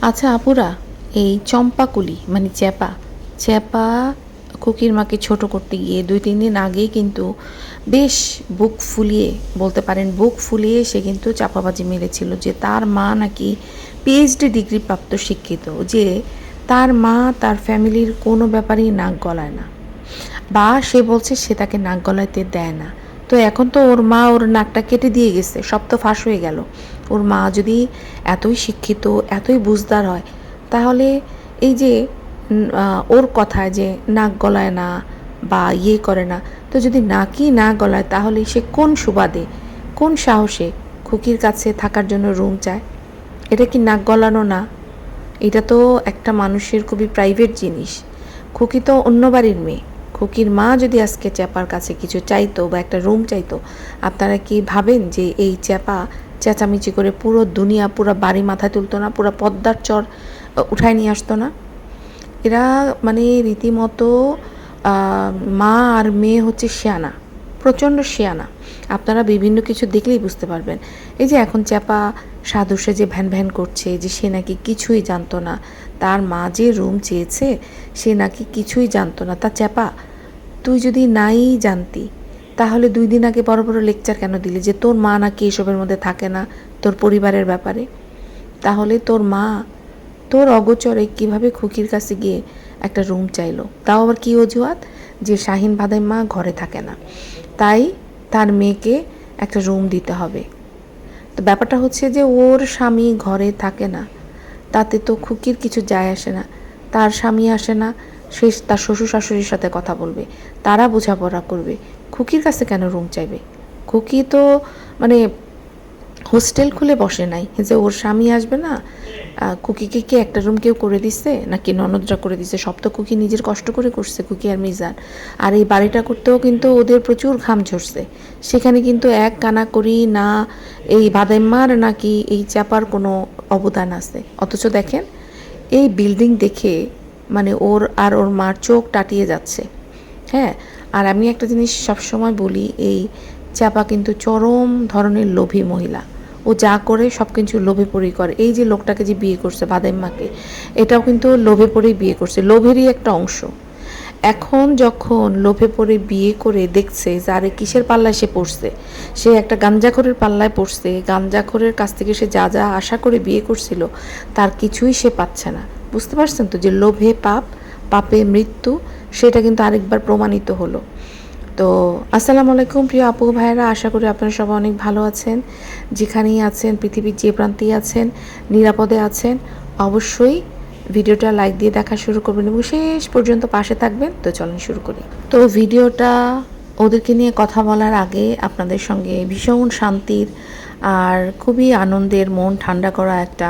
আচ্ছা আপুরা, এই চম্পাকুলি মানে চ্যাপা চ্যাপা খুকির মাকে ছোট করতে গিয়ে 2-3 দিন আগেই কিন্তু বেশ বুক ফুলিয়ে, বলতে পারেন বুক ফুলিয়ে সে কিন্তু চাপাবাজি মেরেছিল যে তার মা নাকি পিএইচডি ডিগ্রি প্রাপ্ত শিক্ষিত, যে তার মা তার ফ্যামিলির কোনো ব্যাপারেই নাক গলায় না, বা সে বলছে সে তাকে নাক গলাইতে দেয় না। তো এখন তো ওর মা ওর নাকটা কেটে দিয়ে গেছে, সব তো ফাঁস হয়ে গেল। ওর মা যদি এতই শিক্ষিত, এতই বুঝদার হয়, তাহলে এই যে ওর কথায় যে নাক গলায় না বা ইয়ে করে না, তো যদি নাকই না গলায় তাহলে সে কোন সুবাদে, কোন সাহসে খুকির কাছে থাকার জন্য রুম চায়? এটা কি নাক গলানো না? এটা তো একটা মানুষের খুবই প্রাইভেট জিনিস। খুকি তো অন্য বাড়ির মেয়ে। খুকির মা যদি আজকে চ্যাপার কাছে কিছু চাইতো বা একটা রুম চাইতো, আপনারা কি ভাবেন যে এই চ্যাপা চেঁচামেচি করে পুরো দুনিয়া, পুরো বাড়ি মাথায় তুলতো না, পুরো পদ্মার চর উঠায় নিয়ে আসতো না? এরা মানে রীতিমতো মা আর মেয়ে হচ্ছে শেয়ানা, প্রচণ্ড শেয়ানা। আপনারা বিভিন্ন কিছু দেখলেই বুঝতে পারবেন। এই যে এখন চ্যাপা সাধু সেজে ভ্যান ভ্যান করছে যে সে নাকি কিছুই জানতো না, তার মা যে রুম চেয়েছে সে নাকি কিছুই জানতো না। তা চ্যাপা, তুই যদি নাই জানতি তাহলে 2 দিন আগে বড় বড় লেকচার কেন দিলি যে তোর মা নাকি এসবের মধ্যে থাকে না, তোর পরিবারের ব্যাপারে? তাহলে তোর মা তোর অগোচরে কিভাবে খুকির কাছে গিয়ে একটা রুম চাইলো? তাও আবার কি অজুহাত? যে শাহিন ভাদাই মা ঘরে থাকে না, তাই তার মেয়েকে একটা রুম দিতে হবে। তো ব্যাপারটা হচ্ছে যে ওর স্বামী ঘরে থাকে না, তাতে তো খুকির কিছু যায় আসে না। তার স্বামী আসে না, সে তার শ্বশুর শাশুড়ির সাথে কথা বলবে, তারা বোঝাপড়া করবে। খুকির কাছে কেন রুম চাইবে? খুকি তো মানে হোস্টেল খুলে বসে নাই যে ওর স্বামী আসবে না। কুকিকে কি একটা রুম কেউ করে দিচ্ছে নাকি ননদরা করে দিচ্ছে? সব তো কুকি নিজের কষ্ট করে করছে, কুকি আর মিজান। আর এই বাড়িটা করতেও কিন্তু ওদের প্রচুর ঘাম ঝরছে। সেখানে কিন্তু এক কানা করি না এই বাদাইম্মার নাকি এই চাপার কোনো অবদান আছে। অথচ দেখেন এই বিল্ডিং দেখে মানে ওর আর ওর মার চোখ টাটিয়ে যাচ্ছে। হ্যাঁ, আর আমি একটা জিনিস সবসময় বলি, এই চাপা কিন্তু চরম ধরনের লোভী মহিলা। ও যা করে সব কিছু লোভে পড়েই করে। এই যে লোকটাকে যে বিয়ে করছে বাদাইম্মাকে, এটাও কিন্তু লোভে পড়েই বিয়ে করছে, লোভেরই একটা অংশ। এখন যখন লোভে পড়ে বিয়ে করে দেখছে যে আরে কিসের পাল্লায় সে পড়ছে, সে একটা গাঞ্জাখোরের পাল্লায় পড়ছে, গাঞ্জাখোরের কাছ থেকে সে যা যা আশা করে বিয়ে করছিল তার কিছুই সে পাচ্ছে না। বুঝতে পারছেন তো যে লোভে পাপ, পাপে মৃত্যু, সেটা কিন্তু আরেকবার প্রমাণিত হলো। তো আসসালামু আলাইকুম প্রিয় আপু ভাইয়েরা, আশা করি আপনারা সবাই অনেক ভালো আছেন। যেখানেই আছেন, পৃথিবীর যে প্রান্তেই আছেন, নিরাপদে আছেন। অবশ্যই ভিডিওটা লাইক দিয়ে দেখা শুরু করবেন এবং শেষ পর্যন্ত পাশে থাকবেন। তো চলুন শুরু করি। তো ভিডিওটা ওদেরকে নিয়ে কথা বলার আগে আপনাদের সঙ্গে ভীষণ শান্তির আর খুবই আনন্দের, মন ঠান্ডা করা একটা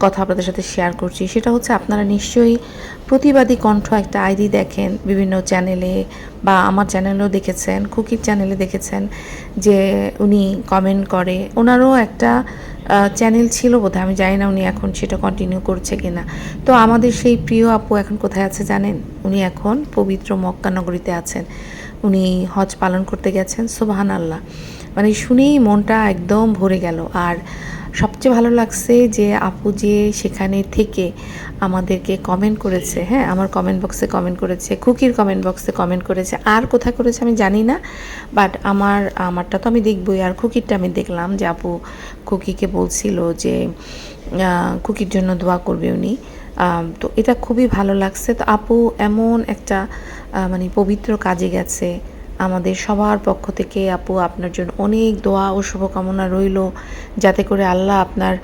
কথা আপনাদের সাথে শেয়ার করছি। সেটা হচ্ছে, আপনারা নিশ্চয়ই প্রতিবাদী কণ্ঠ একটা আইডি দেখেন বিভিন্ন চ্যানেলে, বা আমার চ্যানেলেও দেখেছেন, খুকির চ্যানেলে দেখেছেন যে উনি কমেন্ট করে। ওনারও একটা চ্যানেল ছিল বোধহয়, আমি জানি না উনি এখন সেটা কন্টিনিউ করছে কিনা। তো আমাদের সেই প্রিয় আপু এখন কোথায় আছে জানেন? উনি এখন পবিত্র মক্কা নগরীতে আছেন। উনি হজ পালন করতে গেছেন। সুবহানাল্লাহ, মানে শুনেই মনটা একদম ভরে গেল। আর সবচেয়ে ভালো লাগছে যে আপু যে সেখানে থেকে আমাদেরকে কমেন্ট করেছে। হ্যাঁ, আমার কমেন্ট বক্সে কমেন্ট করেছে, খুকির কমেন্ট বক্সে কমেন্ট করেছে, আর কোথায় করেছে আমি জানি না, বাট আমারটা তো আমি দেখবই। আর খুকিরটা আমি দেখলাম যে আপু খুকিকে বলছিল যে খুকির জন্য দোয়া করবে উনি। তো এটা খুবই ভালো লাগছে। তো আপু এমন একটা মানে পবিত্র কাজে গেছে। আমাদের সবার পক্ষ থেকে আপু আপনার জন্য অনেক দোয়া ও শুভকামনা রইল, যাতে করে আল্লাহ আপনার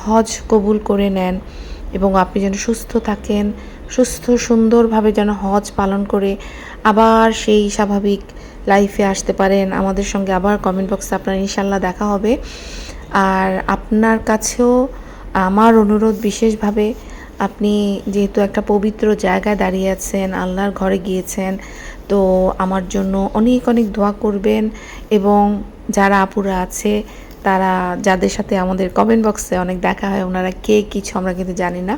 হজ কবুল করে নেন এবং আপনি যেন সুস্থ থাকেন, সুস্থ সুন্দরভাবে যেন হজ পালন করে আবার সেই স্বাভাবিক লাইফে আসতে পারেন। আমাদের সঙ্গে আবার কমেন্ট বক্সে আপনার ইনশাল্লাহ দেখা হবে। আর আপনার কাছেও আমার অনুরোধ বিশেষভাবে, আপনি যেহেতু একটা পবিত্র জায়গায় দাঁড়িয়ে আছেন, আল্লাহর ঘরে গিয়েছেন, তো আমার জন্য অনেক অনেক দোয়া করবেন। এবং যারা আপুরা আছে, তারা যাদের সাথে আমাদের কমেন্ট বক্সে অনেক দেখা হয়, ওনারা কে কিছু আমরা কিন্তু জানি না।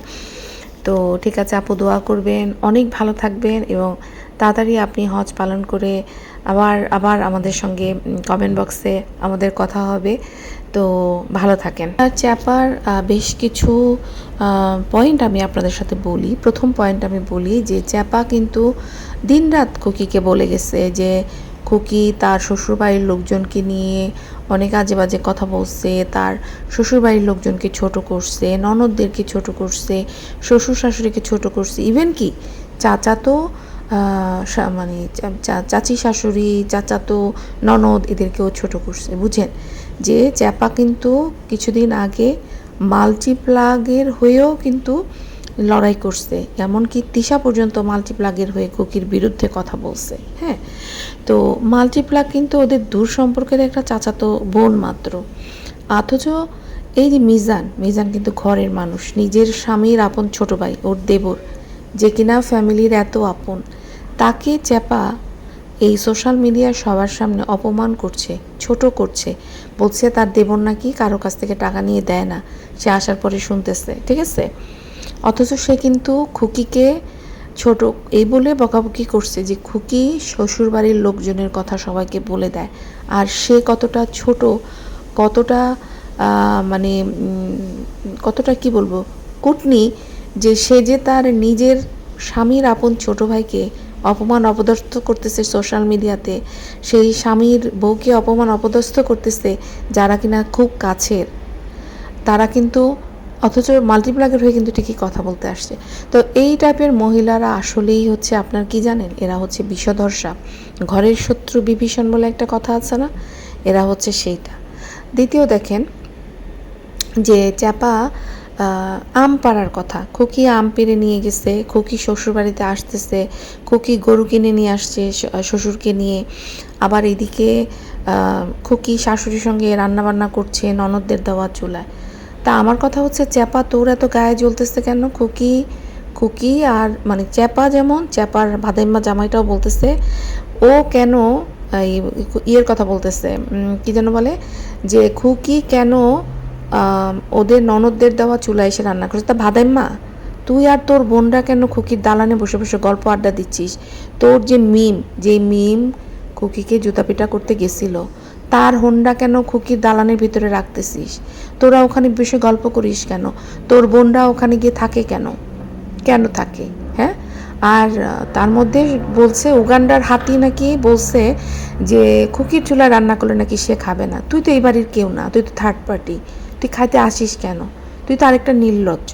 তো ঠিক আছে আপু, দোয়া করবেন, অনেক ভালো থাকবেন এবং তাড়াতাড়ি আপনি হজ পালন করে আবার আমাদের সঙ্গে কমেন্ট বক্সে আমাদের কথা হবে। তো ভালো থাকেন। আর চ্যাপার বেশ কিছু পয়েন্ট আমি আপনাদের সাথে বলি। প্রথম পয়েন্ট আমি বলি যে চ্যাপা কিন্তু দিনরাত খুকিকে বলে গেছে যে খুকি তার শ্বশুরবাড়ির লোকজনকে নিয়ে অনেক আজে বাজে কথা বলছে, তার শ্বশুরবাড়ির লোকজনকে ছোট করছে, ননদদেরকে ছোট করছে, শ্বশুর শাশুড়িকে ছোট করছে, ইভেন কি চাচাতো মানে চাচি শাশুড়ি, চাচাতো ননদ এদেরকেও ছোট করছে। বুঝেন যে চ্যাপা কিন্তু কিছুদিন আগে মাল্টিপ্লাগের হয়েও কিন্তু লড়াই করছে, এমনকি তিশা পর্যন্ত মাল্টিপ্লাগের হয়ে খুকির বিরুদ্ধে কথা বলছে। হ্যাঁ, তো মাল্টিপ্লাগ কিন্তু ওদের দূর সম্পর্কের একটা চাচাতো বোন মাত্র। অথচ এই যে মিজান কিন্তু ঘরের মানুষ, নিজের স্বামীর আপন ছোট ভাই, ওর দেবর, যে কিনা ফ্যামিলির এত আপন, তাকে চ্যাপা এই সোশ্যাল মিডিয়ার সবার সামনে অপমান করছে, ছোট করছে, বলছে তার দেবর নাকি কারো কাছ থেকে টাকা নিয়ে দেয় না, সে আসার পরে শুনতেছে। ঠিক আছে, অথচ সে কিন্তু খুকিকে ছোট এই বলে বকাবকি করছে যে খুকি শ্বশুরবাড়ির লোকজনের কথা সবাইকে বলে দেয়, আর সে কতটা ছোট, কতটা মানে কতটা কি বলবো কুটনি, যে সে যে তার নিজের স্বামীর আপন ছোট ভাইকে অপমান অপদস্থ করতেছে সোশ্যাল মিডিয়াতে, সেই স্বামীর বউকে অপমান অপদস্থ করতেছে যারা কিনা খুব কাছের, তারা কিন্তু অথচ মাল্টিপ্লাগের হয়ে কিন্তু ঠিকই কথা বলতে আসছে। তো এই টাইপের মহিলারা আসলেই হচ্ছে, আপনার কি জানেন, এরা হচ্ছে বিষধর সাপ। ঘরের শত্রু বিভীষণ বলে একটা কথা আছে না, এরা হচ্ছে সেইটা। দ্বিতীয় দেখেন যে চ্যাপা আম পাড়ার কথা, খুকি আম পেড়ে নিয়ে গেছে, খুকি শ্বশুরবাড়িতে আসতেছে, খুকি গরু কিনে নিয়ে আসছে শ্বশুরকে নিয়ে, আবার এদিকে খুকি শাশুড়ির সঙ্গে রান্নাবান্না করছে ননদদের দেওয়া চুলায়। তা আমার কথা হচ্ছে চ্যাপা তোর এত গায়ে জ্বলতেছে কেন? খুকি আর মানে চ্যাপা, যেমন চ্যাপার ভাদাইম্মা জামাইটাও বলতেছে ও কেন ইয়ের কথা বলতেছে, কি যেন বলে, যে খুকি কেন ওদের ননদদের দেওয়া চুলায় এসে রান্না করছে। তা ভাদাইম্মা, তুই আর তোর বোনরা কেন খুকির দালানে বসে বসে গল্প আড্ডা দিচ্ছিস? তোর যে মিম খুকিকে জুতা পিটা করতে গেছিল, তার হোন্ডা কেন খুকির দালানের ভিতরে রাখতেছিস? তোরা ওখানে বসে গল্প করিস কেন? তোর বোনরা ওখানে গিয়ে থাকে কেন থাকে? হ্যাঁ, আর তার মধ্যে বলছে উগান্ডার হাতি নাকি বলছে যে খুকির চুলায় রান্না করলে নাকি সে খাবে না। তুই তো এই বাড়ির কেউ না, তুই তো থার্ড পার্টি, তুই খাইতে আসিস কেন? তুই তো আরেকটা নির্লজ্জ।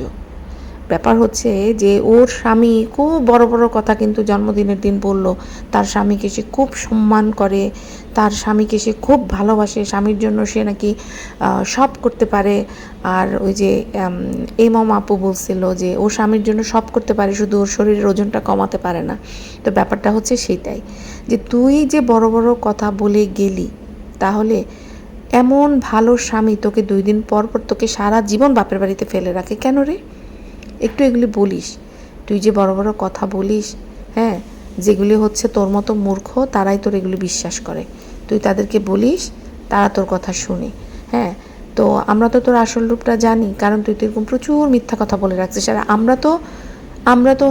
ব্যাপার হচ্ছে যে ওর স্বামী খুব বড় বড় কথা কিন্তু জন্মদিনের দিন বলল, তার স্বামীকে সে খুব সম্মান করে, তার স্বামীকে সে খুব ভালোবাসে, স্বামীর জন্য সে নাকি সব করতে পারে। আর ওই যে এমম আপু বলছিল যে ও স্বামীর জন্য সব করতে পারে, শুধু ওর শরীরের ওজনটা কমাতে পারে না। তো ব্যাপারটা হচ্ছে সেটাই, যে তুই যে বড় বড় কথা বলে গেলি, তাহলে এমন ভালো স্বামী তোকে 2 দিন পর পর তোকে সারা জীবন বাপের বাড়িতে ফেলে রাখে কেন রে? একটু এগুলি বলিস। তুই যে বড় বড় কথা বলিস, হ্যাঁ, যেগুলি হচ্ছে তোর মতো মূর্খ তারাই তোর এগুলি বিশ্বাস করে, তুই তাদেরকে বলিস, তারা তোর কথা শুনে। হ্যাঁ, তো আমরা তো তোর আসল রূপটা জানি, কারণ তুই তো এরকম প্রচুর মিথ্যা কথা বলে রাখছিস। আর আমরা তো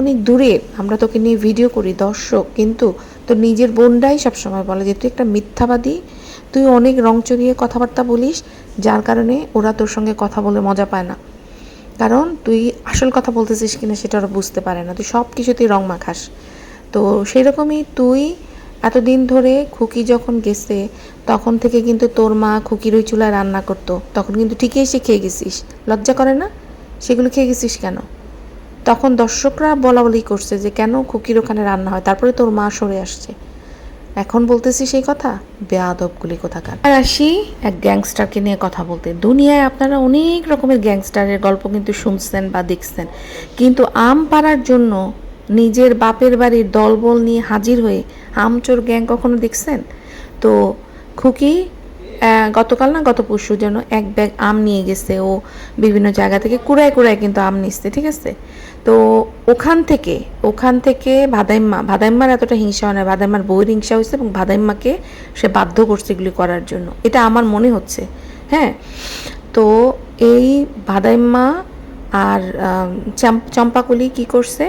অনেক দূরের, আমরা তোকে নিয়ে ভিডিও করি দর্শক, কিন্তু তোর নিজের বোনরাই সবসময় বলে যে তুই একটা মিথ্যাবাদী, তুই অনেক রং চড়িয়ে কথাবার্তা বলিস, যার কারণে ওরা তোর সঙ্গে কথা বলে মজা পায় না, কারণ তুই আসল কথা বলতেছিস কিনা সেটা ওরা বুঝতে পারে না, তুই সব কিছুতেই রং মাখাস। তো সেই রকমই তুই এতদিন ধরে খুকি যখন গেছে তখন থেকে কিন্তু তোর মা খুকির ওই চুলায় রান্না করতো, তখন কিন্তু ঠিকই এসে খেয়ে গেছিস, লজ্জা করে না? সেগুলো খেয়ে গেছিস কেন? তখন দর্শকরা বলাবলি করছে যে কেন খুকির ওখানে রান্না হয়, তারপরে তোর মা সরে আসছে, এখন বলতেছি সেই কথা, বেয়াদবগুলি কোথাকার। আর আসি এক গ্যাংস্টারকে নিয়ে কথা বলতে। দুনিয়ায় আপনারা অনেক রকমের গ্যাংস্টারের গল্প কিন্তু শুনছেন বা দেখছেন, কিন্তু আম পাড়ার জন্য নিজের বাপের বাড়ির দলবল নিয়ে হাজির হয়ে আমচোর গ্যাং কখনো দেখছেন? তো খুকি গতকাল না গত পরশু যেন এক ব্যাগ আম নিয়ে গেছে, ও বিভিন্ন জায়গা থেকে কুড়ায় কিন্তু আম নিচ্ছে, ঠিক আছে? তো ওখান থেকে ভাদাইম্মার এতটা হিংসা হয় না, ভাদাইম্মার বউয়ের হিংসা হয়েছে এবং ভাদাইম্মাকে সে বাধ্য করছে এগুলি করার জন্য, এটা আমার মনে হচ্ছে। হ্যাঁ, তো এই ভাদাইম্মা আর চম্পাকলি কি করছে,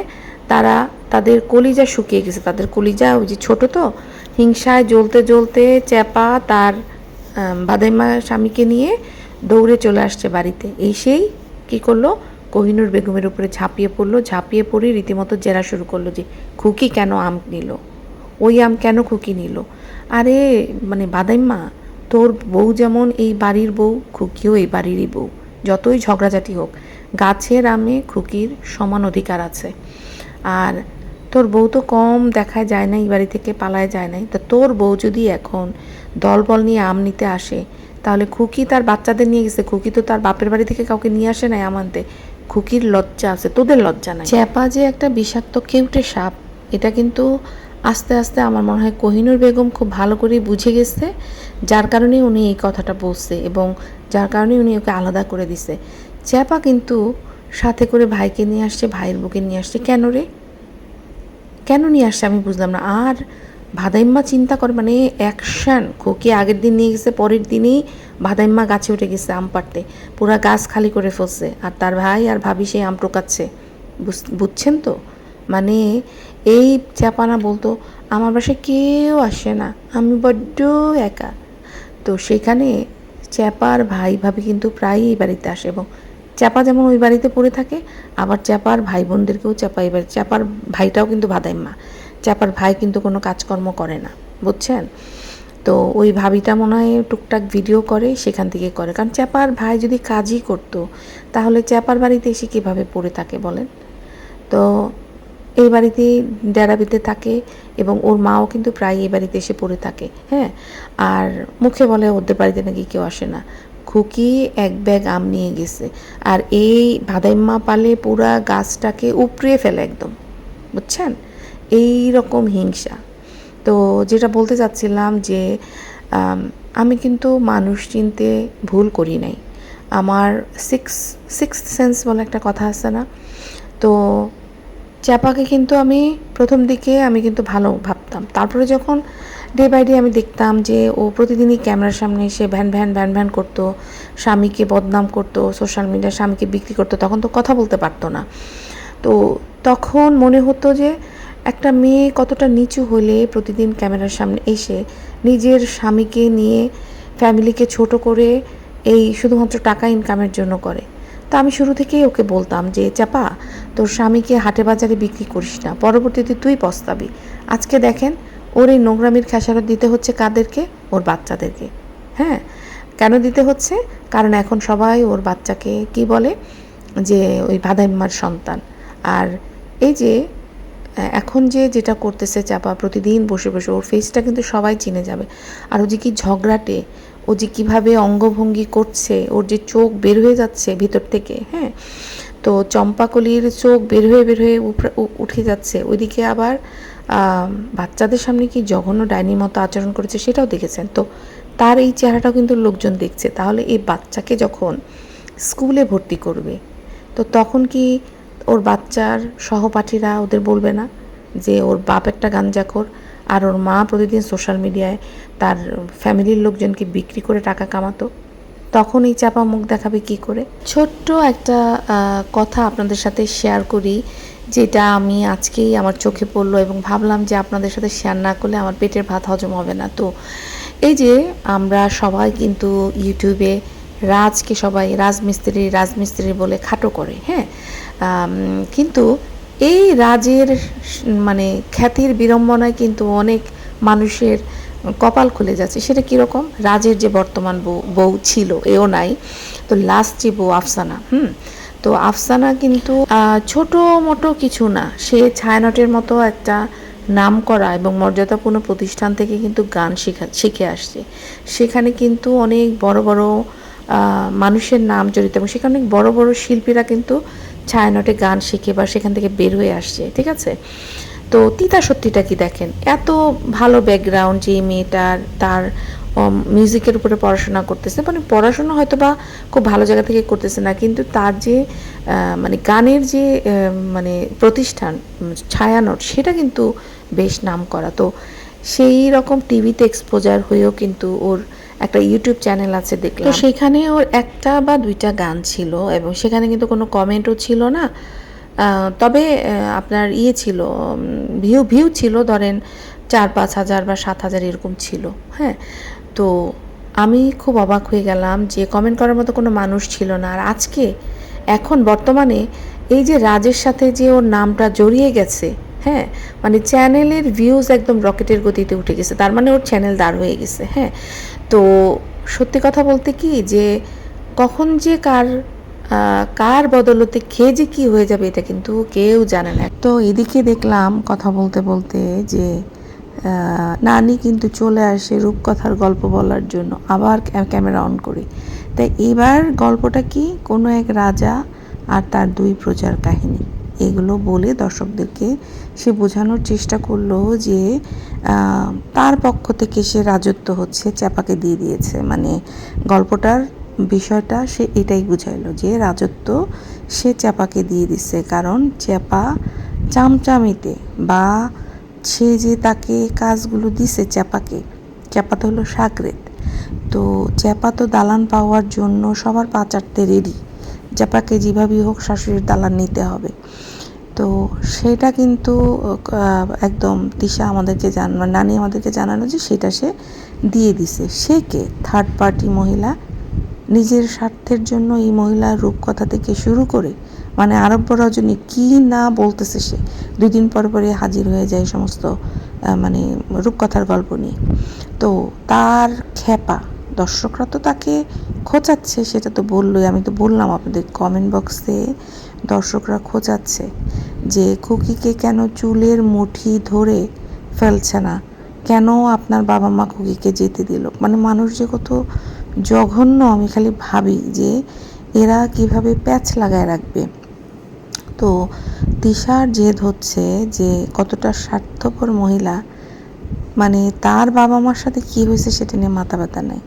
তারা তাদের কলিজা শুকিয়ে গেছে, তাদের কলিজা ওই যে ছোটো, তো হিংসায় জ্বলতে জ্বলতে চ্যাপা তার ভাদাইম্মা স্বামীকে নিয়ে দৌড়ে চলে আসছে বাড়িতে। এসেই কী করলো, কোহিনূর বেগমের উপরে ঝাঁপিয়ে পড়লো, ঝাঁপিয়ে পড়ে রীতিমতো জেরা শুরু করলো যে খুকি কেন আম নিল, ওই আম কেন খুকি নিল। আরে মানে বাদাইম্মা, তোর বউ যেমন এই বাড়ির বউ, খুকিও এই বাড়িরই বউ। যতই ঝগড়াঝাটি হোক, গাছের আমে খুকির সমান অধিকার আছে। আর তোর বউ তো কম দেখায় যায় না, এই বাড়ি থেকে পালায় যায় নাই। তা তোর বউ যদি এখন দলবল নিয়ে আম নিতে আসে, তাহলে খুকি তার বাচ্চাদের নিয়ে গেছে, খুকি তো তার বাপের বাড়ি থেকে কাউকে নিয়ে আসে নাই আম আনতে। খুকির লজ্জা আছে, তোদের লজ্জা নাই। চ্যাপা যে একটা বিষাক্ত কেউটে সাপ, এটা কিন্তু আস্তে আস্তে আমার মনে হয় কোহিনূর বেগম খুব ভালো করে বুঝে গেছে, যার কারণে উনি এই কথাটা বলছে এবং যার কারণে উনি ওকে আলাদা করে দিছে। চ্যাপা কিন্তু সাথে করে ভাইকে নিয়ে আসছে, ভাইয়ের বুকে নিয়ে আসছে। কেন রে, কেন নিয়ে আসছে আমি বুঝলাম না। আর ভাদাইম্মা চিন্তা করে, মানে অ্যাকশান, খুকি আগের দিন নিয়ে গেছে, পরের দিনই ভাদাইম্মা গাছে উঠে গেছে আম পাড়তে, পুরা গাছ খালি করে ফেলছে, আর তার ভাই আর ভাবি সেই আম টোকাচ্ছে। বুঝছেন তো? মানে এই চাপানা বলতো আমার বাসায় কেউ আসে না, আমি বড্ড একা। তো সেখানে চ্যাপার ভাই ভাবি কিন্তু প্রায়ই এই বাড়িতে আসে, এবং চ্যাপা যেমন ওই বাড়িতে পড়ে থাকে, আবার চ্যাপার ভাই বোনদেরকেও চ্যাপা এই বাড়ি, চ্যাপার ভাইটাও কিন্তু ভাদাইম্মা, চ্যাপার ভাই কিন্তু কোনো কাজকর্ম করে না, বুঝছেন তো। ওই ভাবিটা মনে হয় টুকটাক ভিডিও করে, সেখান থেকে করে। কারণ চ্যাপার ভাই যদি কাজই করতো, তাহলে চ্যাপার বাড়িতে এসে কীভাবে পড়ে থাকে বলেন তো। এই বাড়িতেই ডেরাবিতে থাকে, এবং ওর মাও কিন্তু প্রায় এই বাড়িতে এসে পড়ে থাকে। হ্যাঁ, আর মুখে বলে ওদের বাড়িতে নাকি কেউ আসে না। খুকি এক ব্যাগ আম নিয়ে গেছে, আর এই ভাদাইম্মা পালে পুরা গাছটাকে উপড়িয়ে ফেলে একদম, বুঝছেন, এই রকম হিংসা। তো যেটা বলতে চাচ্ছিলাম যে আমি কিন্তু মানুষ চিনতে ভুল করি নাই। আমার সিক্স সেন্স বলে একটা কথা আছে না, তো চ্যাপাকে কিন্তু আমি প্রথম দিকে আমি কিন্তু ভালো ভাবতাম। তারপরে যখন ডে বাই ডে আমি দেখতাম যে ও প্রতিদিনই ক্যামেরার সামনে এসে ভ্যান ভ্যান ভ্যান ভ্যান করতো, স্বামীকে বদনাম করতো, সোশ্যাল মিডিয়ায় স্বামীকে বিক্রি করতো, তখন তো কথা বলতে পারতো না। তো তখন মনে হতো যে একটা মেয়ে কতটা নিচু হলে প্রতিদিন ক্যামেরার সামনে এসে নিজের স্বামীকে নিয়ে ফ্যামিলিকে ছোট করে এই শুধুমাত্র টাকা ইনকামের জন্য করে। তো আমি শুরু থেকেই ওকে বলতাম যে চাপা, তোর স্বামীকে হাটে বাজারে বিক্রি করিস না, পরবর্তীতে তুই পস্তাবি। আজকে দেখেন ওর এই নোংরামির খেসারত দিতে হচ্ছে কাদেরকে? ওর বাচ্চাদেরকে। হ্যাঁ, কেন দিতে হচ্ছে? কারণ এখন সবাই ওর বাচ্চাকে কি বলে, যে ওই ভাদাইম্মার সন্তান। আর এই যে এখন যেটা করতেছে চাপা, প্রতিদিন বসে বসে ওর ফেসটা কিন্তু সবাই চিনে যাবে। আর ও যে কি ঝগড়াটে, ও যে কীভাবে অঙ্গভঙ্গি করছে, ওর যে চোখ বের হয়ে যাচ্ছে ভিতর থেকে, হ্যাঁ, তো চম্পাকলির চোখ বের হয়ে উঠে যাচ্ছে। ওইদিকে আবার বাচ্চাদের সামনে কি জঘন্য ডাইনির মতো আচরণ করেছে সেটাও দেখেছেন। তো তার এই চেহারাটাও কিন্তু লোকজন দেখছে। তাহলে এই বাচ্চাকে যখন স্কুলে ভর্তি করবে, তো তখন কি ওর বাচ্চার সহপাঠীরা ওদের বলবে না যে ওর বাপ একটা গাঞ্জাখোর, আর ওর মা প্রতিদিন সোশ্যাল মিডিয়ায় তার ফ্যামিলির লোকজনকে বিক্রি করে টাকা কামাতো? তখন এই চাপা মুখ দেখাবে কি করে? ছোট্ট একটা কথা আপনাদের সাথে শেয়ার করি, যেটা আমি আজকেই আমার চোখে পড়লো এবং ভাবলাম যে আপনাদের সাথে শেয়ার না করলে আমার পেটের ভাত হজম হবে না। তো এই যে আমরা সবাই কিন্তু ইউটিউবে রাজকে সবাই রাজমিস্ত্রি বলে খাটো করে, হ্যাঁ, কিন্তু এই রাজের মানে খ্যাতির বিড়ম্বনায় কিন্তু অনেক মানুষের কপাল খুলে যাচ্ছে। সেটা কীরকম? রাজের যে বর্তমান বউ ছিল, এও নাই, তো লাস্ট যে বউ আফসানা, তো আফসানা কিন্তু ছোটো মোটো কিছু না, সে ছায়ানটের মতো একটা নাম করা এবং মর্যাদাপূর্ণ প্রতিষ্ঠান থেকে কিন্তু গান শিখে আসছে। সেখানে কিন্তু অনেক বড় বড় মানুষের নাম জড়িত, এবং সেখানে অনেক বড় বড় শিল্পীরা কিন্তু ছায়ানটে গান শিখে বা সেখান থেকে বের হয়ে আসছে, ঠিক আছে। তো তিতা সত্যিটা কি দেখেন, এত ভালো ব্যাকগ্রাউন্ড যে মেয়েটার, তার মিউজিকের উপরে পড়াশোনা করতেছে, মানে পড়াশোনা হয়তো বা খুব ভালো জায়গা থেকে করতেছে না, কিন্তু তার যে মানে গানের যে মানে প্রতিষ্ঠান ছায়ানট, সেটা কিন্তু বেশ নাম করা। তো সেই রকম টিভিতে এক্সপোজার হয়েও কিন্তু ওর একটা ইউটিউব চ্যানেল আছে দেখলাম, তো সেখানে ওর একটা বা দুইটা গান ছিল এবং সেখানে কিন্তু কোনো কমেন্টও ছিল না। তবে আপনার ছিল, ভিউ ছিল ধরেন 4-5 হাজার বা 7 হাজার এরকম ছিল। হ্যাঁ, তো আমি খুব অবাক হয়ে গেলাম যে কমেন্ট করার মতো কোনো মানুষ ছিল না। আর আজকে এখন বর্তমানে এই যে রাজের সাথে যে ওর নামটা জড়িয়ে গেছে, হ্যাঁ, মানে চ্যানেলের ভিউজ একদম রকেটের গতিতে উঠে গেছে, তার মানে ওর চ্যানেল দাঁড় হয়ে গেছে। হ্যাঁ, তো সত্যি কথা বলতে কি যে কখন যে কার বদলতে খেয়ে যে কী হয়ে যাবে এটা কিন্তু কেউ জানে না। তো এদিকে দেখলাম কথা বলতে বলতে যে নানি কিন্তু চলে আসে রূপকথার গল্প বলার জন্য, আবার ক্যামেরা অন করে। তাই এবার গল্পটা কি, কোনো এক রাজা আর তার দুই প্রজার কাহিনী। এগুলো বলে দর্শকদেরকে সে বোঝানোর চেষ্টা করলো যে তার পক্ষ থেকে সে রাজত্ব হচ্ছে চ্যাপাকে দিয়ে দিয়েছে। মানে গল্পটার বিষয়টা সে এটাই বুঝাইলো যে রাজত্ব সে চ্যাপাকে দিয়ে দিচ্ছে, কারণ চ্যাপা চামচামিতে বা সে যে তাকে কাজগুলো দিছে চ্যাপাকে, চ্যাপা তো হলো সাগরেদ, তো চ্যাপা তো দালান পাওয়ার জন্য সবার পা চাটতে রেডি, চ্যাপাকে যেভাবেই হোক শাশুড়ির দালান নিতে হবে। তো সেটা কিন্তু একদম তিশা আমাদেরকে নানি আমাদেরকে জানালো যে সেটা সে দিয়ে দিছে। সে কে? থার্ড পার্টি মহিলা, নিজের স্বার্থের জন্য এই মহিলার রূপকথা থেকে শুরু করে মানে আরব্য রজনী কি না বলতেছে, সে 2 দিন পর পরে হাজির হয়ে যায় সমস্ত মানে রূপকথার গল্প নিয়ে। তো তার খেপা দর্শকরা তো তাকে খোঁচাচ্ছে, সেটা তো বললোই, আমি তো বললাম আপনাদের কমেন্ট বক্সে দর্শকরা খোঁচাচ্ছে যে খুকিকে কেন চুলের মুঠি ধরে ফেলছে না, কেন আপনার বাবা মা খুকিকে যেতে দিল। মানে মানুষ যে কত জঘন্য, আমি খালি ভাবি যে এরা কিভাবে প্যাচ লাগায় রাখবে। তো তিশার জেদ হচ্ছে যে কতটা স্বার্থপর মহিলা, মানে তার বাবা মার সাথে কী হয়েছে সেটা নিয়ে মাথা ব্যথা নেই।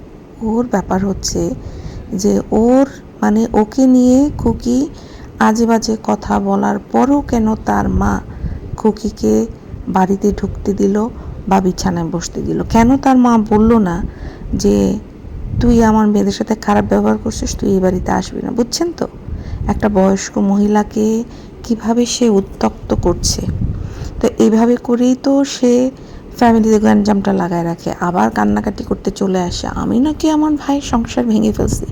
ওর ব্যাপার হচ্ছে যে ওর মানে ওকে নিয়ে খুকি আজে বাজে কথা বলার পরও কেন তার মা খুকিকে বাড়িতে ঢুকতে দিল বা বিছানায় বসতে দিল। কেন তার মা বলল না যে তুই আমার মেয়েদের সাথে খারাপ ব্যবহার করছিস, তুই এই বাড়িতে আসবি না। বুঝছেন তো একটা বয়স্ক মহিলাকে কিভাবে সে উত্ত্যক্ত করছে। তো এইভাবে করেই তো সে ফ্যামিলিতে গ্যাঞ্জামটা লাগায় রাখে, আবার কান্নাকাটি করতে চলে আসে আমি নাকি আমার ভাই সংসার ভেঙে ফেলছি।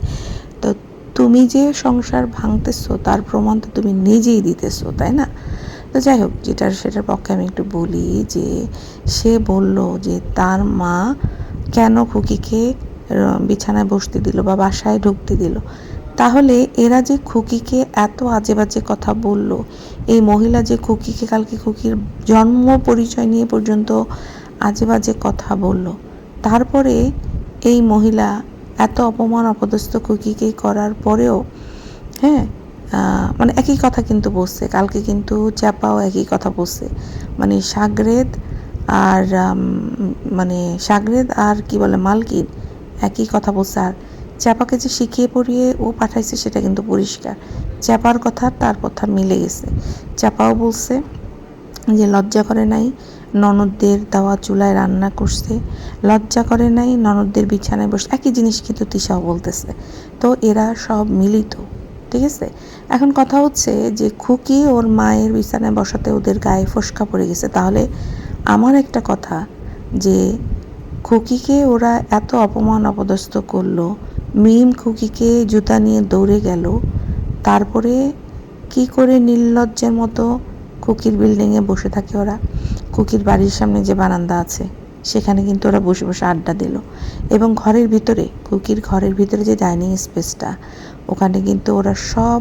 তো তুমি যে সংসার ভাঙতেছো তার প্রমাণ তো তুমি নিজেই দিতেছো, তাই না? তো যাই হোক, সেটার পক্ষে আমি একটু বলি যে সে বলল যে তার মা কেন খুকিকে বিছানায় বসতে দিল বা বাসায় ঢুকতে দিল। তাহলে এরা যে খুকিকে এত আজে বাজে কথা বলল, এই মহিলা যে খুকিকে কালকে খুকির জন্ম পরিচয় নিয়ে পর্যন্ত আজে বাজে কথা বলল, তারপরে এই মহিলা এত অপমান অপদস্থ খুকিকে করার পরেও, হ্যাঁ, মানে একই কথা কিন্তু বলছে, কালকে কিন্তু চ্যাপাও একই কথা বলছে। মানে সাগরেদ আর কি বলে মালকিন একই কথা বলছে। আর চ্যাপাকে যে শিখিয়ে পড়িয়ে ও পাঠাইছে সেটা কিন্তু পরিষ্কার, চ্যাপার কথা তার কথা মিলে গেছে। চ্যাপাও বলছে যে লজ্জা করে নাই ননদদের দেওয়া চুলায় রান্না করছে, লজ্জা করে নাই ননদদের বিছানায় বসে, একই জিনিস কিন্তু তিশাও বলতেছে। তো এরা সব মিলিত, ঠিক আছে। এখন কথা হচ্ছে যে খুকি ওর মায়ের বিছানায় বসাতে ওদের গায়ে ফোসকা পড়ে গেছে। তাহলে আমার একটা কথা যে খুকিকে ওরা এত অপমান অপদস্থ করলো, মিম খুকিকে জুতা নিয়ে দৌড়ে গেল, তারপরে কি করে নির্লজ্জের মতো খুকির বিল্ডিংয়ে বসে থাকে ওরা। খুকির বাড়ির সামনে যে বারান্দা আছে সেখানে কিন্তু ওরা বসে বসে আড্ডা দিল, এবং ঘরের ভিতরে খুকির ঘরের ভিতরে যে ডাইনিং স্পেসটা, ওখানে কিন্তু ওরা সব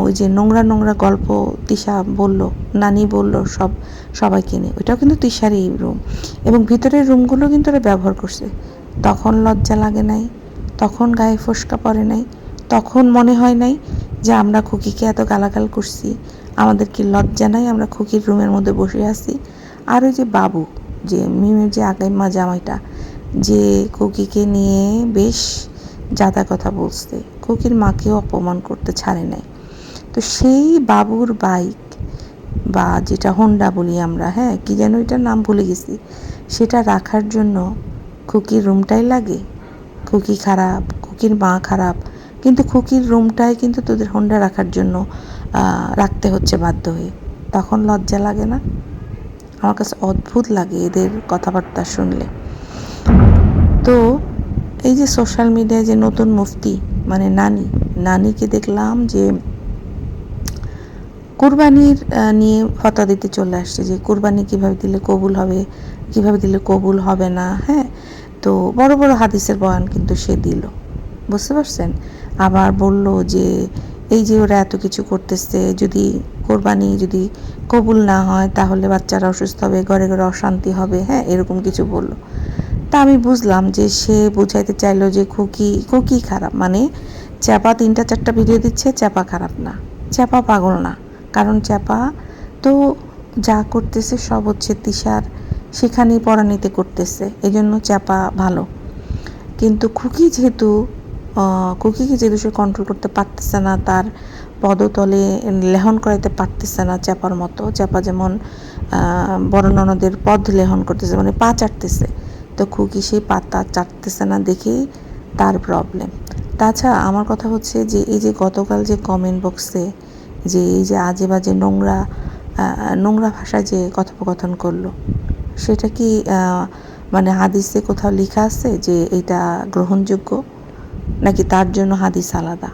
ওই যে নোংরা নোংরা গল্প তিশা বলল, নানি বলল সবাইকে নিয়ে, ওইটাও কিন্তু তিশারই রুম, এবং ভিতরের রুমগুলো কিন্তু ওরা ব্যবহার করছে। তখন লজ্জা লাগে নাই, তখন গায়ে ফোসকা পড়ে নাই, তখন মনে হয় নাই যে আমরা খুকিকে এত গালাগাল করছি, আমাদের কি লজ্জা নাই, আমরা খুকির রুমের মধ্যে বসে আছি। আর ওই যে বাবু, যে মিমের যে আগাইমা জামাইটা, যে খুকিকে নিয়ে বেশ যাতা কথা বলছে, খুকির মাকেও অপমান করতে ছাড়ে নাই। তো সেই বাবুর বাইক বা যেটা হোন্ডা বলি আমরা, হ্যাঁ কি যেন এটার নাম ভুলে গেছি, সেটা রাখার জন্য খুকির রুমটাই লাগে। খুকি খারাপ, খুকির মা খারাপ, কিন্তু খুকির রুমটাই কিন্তু তোদের হোন্ডা রাখার জন্য রাখতে হচ্ছে বাধ্য হয়ে। তখন লজ্জা লাগে না? আমার কাছে অদ্ভুত লাগে এদের কথাবার্তা শুনলে। তো এই যে সোশ্যাল মিডিয়ায় যে নতুন মুফতি মানে নানিকে দেখলাম যে কুরবানির নিয়ে ফতোয়া দিতে চলে আসছে, যে কুরবানি কিভাবে দিলে কবুল হবে, কিভাবে দিলে কবুল হবে না। হ্যাঁ, তো বড় বড় হাদিসের বয়ান কিন্তু সে দিল, বুঝতে পারছেন। আবার বলল যে এই যে ওরা এত কিছু করতেছে, যদি কোরবানি যদি কবুল না হয় তাহলে বাচ্চারা অসুস্থ হবে, ঘরে ঘরে অশান্তি হবে। হ্যাঁ, এরকম কিছু বলল। তা আমি বুঝলাম যে সে বুঝাইতে চাইলো যে খুকি খারাপ, মানে চ্যাপা 3-4টা ভিডিও দিচ্ছে, চ্যাপা খারাপ না, চ্যাপা পাগল না। কারণ চ্যাপা তো যা করতেছে সব হচ্ছে তিশার সেখানেই পরাণীতে করতেছে, এই জন্য চ্যাপা ভালো। কিন্তু খুকিকে যেহেতু সে কন্ট্রোল করতে পারতেছে না, তার পদতলে লেহন করাইতে পারতেছে না চ্যাপার মতো। চ্যাপা যেমন বড় ননদের পদ লেহন করতেছে, মানে পা চাটতেছে, তো খুকি সেই পাতা চাটতেছে না দেখেই তার প্রবলেম। তাছাড়া আমার কথা হচ্ছে যে এই যে গতকাল যে কমেন্ট বক্সে যে এই যে আজে বাজে নোংরা ভাষায় যে কথোপকথন করলো, সেটা কি মানে হাদিসে কোথাও লেখা আছে যে এটা গ্রহণযোগ্য, নাকি তার জন্য হাদিস আলাদা?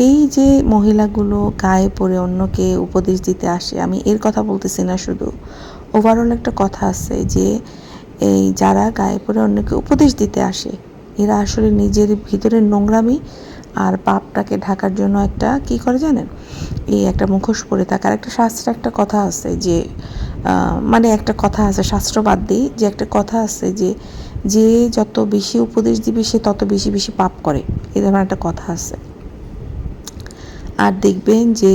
এই যে মহিলাগুলো গায়ে পড়ে অন্যকে উপদেশ দিতে আসে, আমি এর কথা বলতেছি না, শুধু ওভারঅল একটা কথা আছে যে এই যারা গায়ে পড়ে অন্যকে উপদেশ দিতে আসে, এরা আসলে নিজের ভিতরের নোংরামি আর পাপটাকে ঢাকার জন্য একটা কি করে জানেন, এই একটা মুখোশ পরে থাকার একটা শাস্ত্রে একটা কথা আছে যে মানে একটা কথা আছে, শাস্ত্র বাদ দিই, যে একটা কথা আছে যে যে যত বেশি উপদেশ দিবে সে তত বেশি বেশি পাপ করে, এই ধরনের একটা কথা আছে। আর দেখবেন যে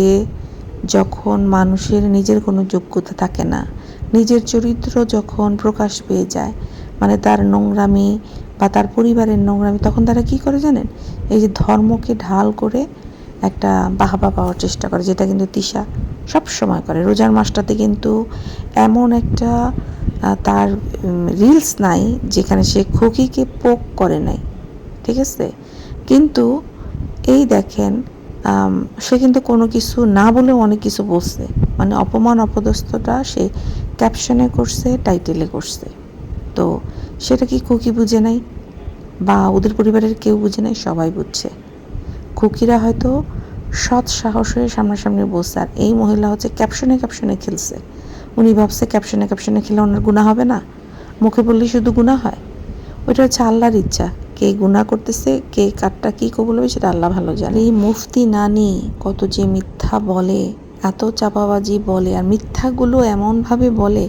যখন মানুষের নিজের কোনো যোগ্যতা থাকে না, নিজের চরিত্র যখন প্রকাশ পেয়ে যায়, মানে তার নোংরামি বা তার পরিবারের নোংরামি, তখন তারা কি করে জানেন, এই যে ধর্মকে ঢাল করে একটা বাহবা পাওয়ার চেষ্টা করে, যেটা কিন্তু তিশা সব সময় করে। রোজার মাসটাতে কিন্তু এমন একটা তার রিলস নাই যেখানে সে খুকিকে পোক করে নাই, ঠিক আছে। কিন্তু এই দেখেন সে কিন্তু কোনো কিছু না বলেও অনেক কিছু বলছে, মানে অপমান অপদস্থটা সে ক্যাপশনে করছে, টাইটেলে করছে। তো সেটা কি খুকি বুঝে নাই বা ওদের পরিবারের কেউ বুঝে নাই? সবাই বুঝছে। খুকিরা হয়তো সৎ সাহসের সামনাসামনি বলছে, আর এই মহিলা হচ্ছে ক্যাপশনে খেলছে। উনি ভাবছে ক্যাপশনে খেলে ওনার গুনাহ হবে না, মুখে বললেই শুধু গুনাহ হয়। ওইটা হচ্ছে আল্লাহর ইচ্ছা, কে গুনাহ করতেছে, কে কারটা কী কবুল হবে সেটা আল্লাহ ভালো জানে। এই মুফতি নানি কত যে মিথ্যা বলে, এত চাপাবাজি বলে, আর মিথ্যাগুলো এমনভাবে বলে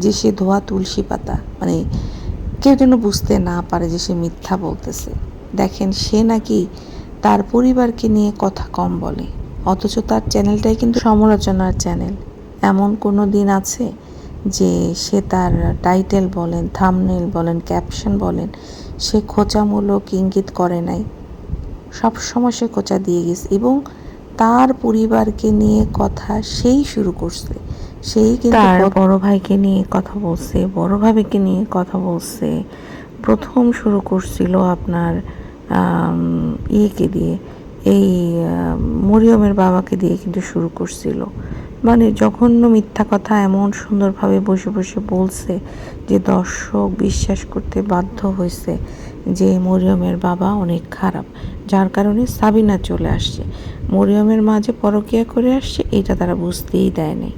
যে সে ধোয়া তুলসী পাতা, মানে কেউ যেন বুঝতে না পারে যে সে মিথ্যা বলতেছে। দেখেন সে নাকি তার পরিবারকে নিয়ে কথা কম বলে, অথচ তার চ্যানেলটাই কিন্তু সমালোচনার চ্যানেল। এমন কোনো দিন আছে যে সে তার টাইটেল বলেন, থাম্বনেল বলেন, ক্যাপশন বলেন, সে খোঁচামূলক ইঙ্গিত করে নাই? সব সময় সে খোঁচা দিয়ে গেছে, এবং তার পরিবারকে নিয়ে কথা সেই শুরু করছে। সেই কিন্তু তার বড় ভাইকে নিয়ে কথা বলছে, বড় ভাবিকে নিয়ে কথা বলছে। প্রথম শুরু করছিল আপনার ইয়েকে দিয়ে, এই মরিয়মের বাবাকে দিয়ে কিন্তু শুরু করছিল। মানে জঘন্য মিথ্যা কথা এমন সুন্দরভাবে বসে বসে বলছে যে দর্শক বিশ্বাস করতে বাধ্য হয়েছে যে মরিয়মের বাবা অনেক খারাপ, যার কারণে সাবিনা চলে আসছে। মরিয়মের মা যে পরকীয়া করে আসছে এটা তারা বুঝতেই দেয় নাই।